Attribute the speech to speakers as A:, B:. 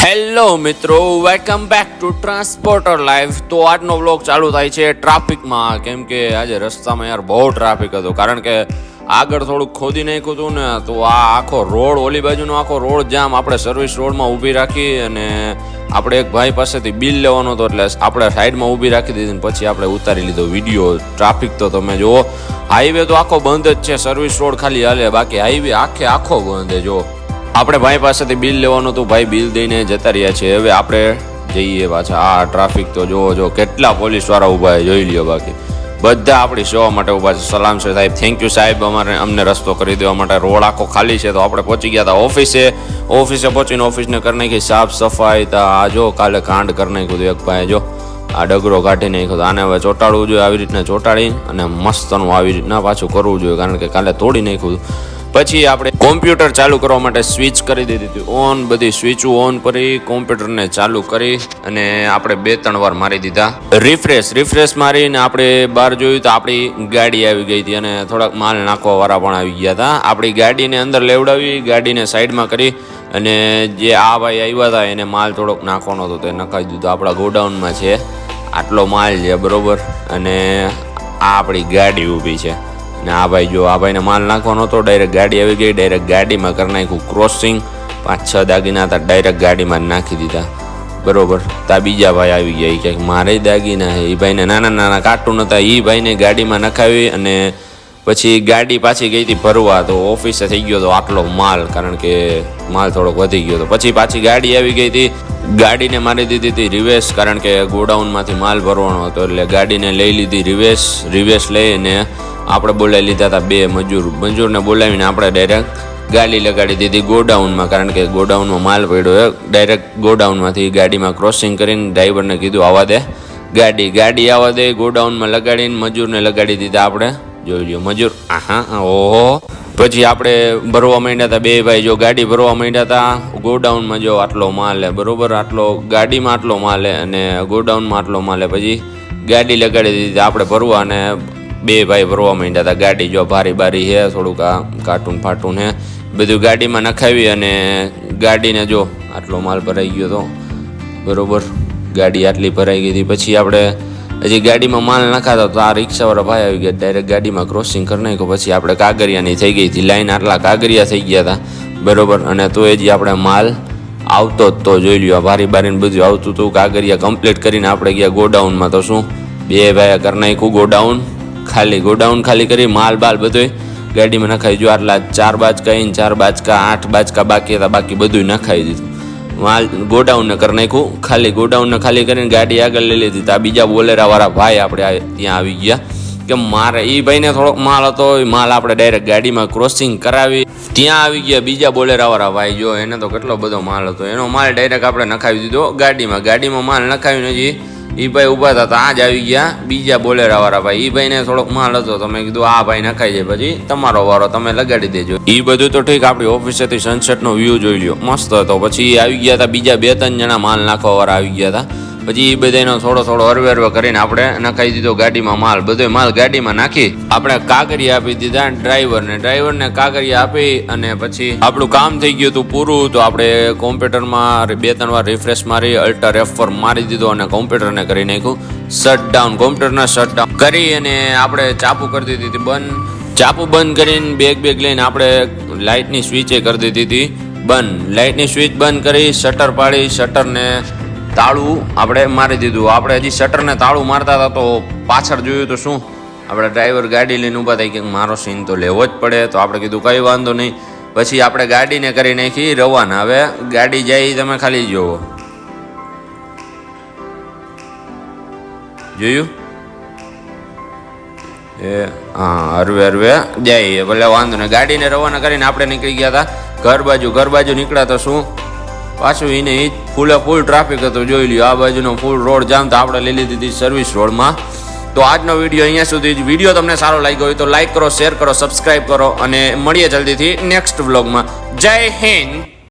A: Hello મિત્રો, welcome back to transporter live. તો આજનો વ્લોગ ચાલુ થાય છે ટ્રાફિકમાં, કેમ કે આજે રસ્તામાં યાર બહુ ટ્રાફિક હતો. કારણ કે આગળ થોડુંક ખોદી નાખ્યું હતું ને, તો આ આખો રોડ, ઓલી બાજુનો આખો રોડ જામ. આપણે સર્વિસ રોડમાં ઊભી રાખી અને આપણે એક ભાઈ પાસેથી બિલ લેવાનો હતો, એટલે આપણે સાઈડમાં ઊભી રાખી દીધી ને પછી આપણે ઉતારી લીધો વિડીયો. ટ્રાફિક તો તમે જુઓ, હાઈવે તો આખો બંધ જ છે, સર્વિસ રોડ ખાલી હાલે, બાકી હાઈવે આખો બંધ છે. જો આપણે ભાઈ પાસેથી બિલ લેવાનું હતું, ભાઈ બિલ દઈને જતા રહ્યા છે. હવે આપણે જઈએ પાછા. આ ટ્રાફિક તો જો કેટલા પોલીસવાળા ઊભા છે, જોઈ લ્યો. બાકી બધા આપણી સેવા માટે ઊભા છે. સલામ છે સાહેબ, થેન્ક યુ સાહેબ, અમને રસ્તો કરી દેવા માટે. રોડ આખો ખાલી છે, તો આપણે પહોંચી ગયા હતા ઓફિસે પહોંચીને ઓફિસને કરી નાખી સાફ સફાઈ. તો આ જો કાલે કાંડ કરી નાખ્યું હતું એક ભાઈ, જો આ ડગરો કાઢી નાખ્યો હતો. આને હવે ચોંટાડવું જોઈએ, આવી રીતના ચોંટાડી અને મસ્તનું આવી રીતના પાછું કરવું જોઈએ, કારણ કે કાલે તોડી નાખ્યું હતું. પછી આપણે કોમ્પ્યુટર ચાલુ કરવા માટે સ્વિચ કરી દીધી હતી ઓન. બધી સ્વિચો ઓન કરી કોમ્પ્યુટરને ચાલુ કરી અને આપણે 2-3 વાર મારી દીધા રિફ્રેશ મારીને આપણે બહાર જોયું તો આપણી ગાડી આવી ગઈ હતી અને થોડાક માલ નાખવા વાળા પણ આવી ગયા હતા. આપણી ગાડીને અંદર લેવડાવી, ગાડીને સાઈડમાં કરી અને જે આ ભાઈ આવ્યા હતા એને માલ થોડોક નાખવાનો હતો, તે નખાવી દીધો. આપણા ગોડાઉનમાં છે આટલો માલ છે, બરોબર. અને આ આપણી ગાડી ઊભી છે ને આ ભાઈ જો, આ ભાઈને માલ નાખવાનો હતો, ડાયરેક્ટ ગાડી આવી ગઈ, ડાયરેક્ટ ગાડીમાં કરી નાખ્યું ક્રોસિંગ. 5-6 દાગીના હતા, ડાયરેક્ટ ગાડીમાં નાખી દીધા, બરોબર. ત્યાં બીજા ભાઈ આવી ગયા, એ ક્યાંક મારે દાગીના છે. એ ભાઈને નાના કાર્ટૂન હતા, એ ભાઈને ગાડીમાં નખાવી અને પછી ગાડી પાછી ગઈ હતી ભરવા. તો ઓફિસે થઈ ગયો હતો આટલો માલ, કારણ કે માલ થોડોક વધી ગયો હતો. પછી પાછી ગાડી આવી ગઈ હતી, ગાડીને મારી દીધી હતી રિવેસ, કારણ કે ગોડાઉનમાંથી માલ ભરવાનો હતો, એટલે ગાડીને લઈ લીધી રિવેસ લઈને આપણે બોલાવી લીધા હતા 2 મજૂરને બોલાવીને આપણે ડાયરેક્ટ ગાડી લગાડી દીધી ગોડાઉનમાં, કારણ કે ગોડાઉનમાં માલ પડ્યો. ડાયરેક્ટ ગોડાઉનમાંથી ગાડીમાં ક્રોસિંગ કરીને ડ્રાઈવરને કીધું આવવા દે ગાડી આવવા દે. ગોડાઉનમાં લગાડીને મજૂરને લગાડી દીધા આપણે, જોઈ લ્યો મજૂર. ઓહો. પછી આપણે ભરવા માંડ્યા હતા 2 ભાઈ, જો ગાડી ભરવા માંડ્યા હતા. ગોડાઉનમાં જો આટલો માલ હે, બરોબર. ગાડીમાં આટલો માલ હે અને ગોડાઉનમાં આટલો માલ હે. પછી ગાડી લગાડી દીધી આપણે ભરવા અને 2 ભાઈ ભરવા માંડ્યા હતા. ગાડી જો બારી છે, થોડુંક આ કાર્ટૂન ફાટૂન હે, બધું ગાડીમાં નખાવી અને ગાડીને જો આટલો માલ ભરાઈ ગયો હતો, બરોબર. ગાડી આટલી ભરાઈ ગઈ હતી. પછી આપણે હજી ગાડીમાં માલ નખાતો તો આ રિક્ષાવાળા ભાઈ આવી ગયા, ડાયરેક્ટ ગાડીમાં ક્રોસિંગ કરી નાખ્યો. પછી આપણે કાગરિયાની થઈ ગઈ હતી લાઈન, આટલા કાગરિયા થઈ ગયા હતા, બરોબર. અને તો હજી આપણે માલ આવતો જ તો જોઈ લ્યો, બારીને બધું આવતું હતું. કાગરિયા કમ્પ્લીટ કરીને આપણે ગયા ગોડાઉનમાં. તો શું 2 ભાઈ કરી નાખ્યું ગોડાઉન ખાલી કરી, માલ બાલ બધું ગાડીમાં નખાઈ. જો આટલા 4 બાચકા ઇન, 4 બાચકા, 8 બાચકા બાકી હતા, બાકી બધું નખાઈ દીધું. માલ ગોડાઉનને કરી નાખ્યું ખાલી. ગોડાઉનને ખાલી કરીને ગાડી આગળ લઈ લીધી. તો આ બીજા બોલેરાવાળા ભાઈ આપણે ત્યાં આવી ગયા કે મારે એ ભાઈને થોડોક માલ હતો, એ માલ આપણે ડાયરેક્ટ ગાડીમાં ક્રોસિંગ કરાવી ત્યાં આવી ગયા. બીજા બોલેરાવાળા ભાઈ જો, એને તો કેટલો બધો માલ હતો, એનો માલ ડાયરેક્ટ આપણે નખાવી દીધો ગાડીમાં માલ નખાવીને હજી એ ભાઈ ઊભા હતા. આ જ આવી ગયા બીજા બોલેરાવાળા ભાઈ. એ ભાઈને થોડોક માલ હતો, તો મેં કીધું આ ભાઈ નખાઈ જાય, પછી તમારો વારો, તમે લગાડી દેજો. એ બધું તો ઠીક, આપણી ઓફિસેથી સનસેટનો વ્યૂ જોઈ લ્યો, મસ્ત હતો. પછી આવી ગયા હતા બીજા 2-3 જણા માલ નાખવાવાળા આવી ગયા હતા. પછી એ બધાનો થોડો હરવે કરીને આપણે નખાઈ દીધો ગાડીમાં માલ. બધો માલ ગાડીમાં નાખી આપણે કાગરિયા આપી દીધા ડ્રાઈવરને કાગરિયા આપી અને પછી આપણું કામ થઈ ગયું હતું પૂરું. તો આપણે કોમ્પ્યુટરમાં 2-3 વાર રિફ્રેશ મારી, અલ્ટર F4 મારી દીધો અને કોમ્પ્યુટરને કરી નાખ્યું શટડાઉન. કોમ્પ્યુટરના શટડાઉન કરી અને આપણે ચાપુ કરી દીધી હતી બંધ. ચાપુ બંધ કરીને બેગ લઈને આપણે લાઇટની સ્વિચે કરી દીધી હતી બંધ. લાઇટની સ્વિચ બંધ કરી, શટર પાડી, શટરને તાળું આપણે મારી દીધું. આપણે હજી શટરને તાળું મારતા હતા તો પાછળ જોયું તો શું, આપણે ડ્રાઈવર ગાડી લઈને ઊભા થઈ કે મારો સીન તો લેવો જ પડે. તો આપણે કીધું કંઈ વાંધો નહીં. પછી આપણે ગાડીને કરી નાખી રવાના. હવે ગાડી જાય તમે ખાલી જોવો, જોયું હા, હરવે જાય, ભલે વાંધો નહીં. ગાડીને રવાના કરીને આપણે નીકળી ગયા હતા ઘર બાજુ નીકળ્યા. તો શું પાછું એને ફૂલ ટ્રાફિક હતું, જોઈ લ્યો. આ બાજુનો ફૂલ રોડ જામ, તો આપણે લઈ લીધી હતી સર્વિસ રોડમાં. તો આજનો વિડીયો અહીંયા સુધી જ. વિડીયો તમને સારો લાગ્યો હોય તો લાઈક કરો, શેર કરો, સબસ્ક્રાઈબ કરો અને મળીએ જલ્દીથી નેક્સ્ટ વ્લોગમાં. જય હિન્દ.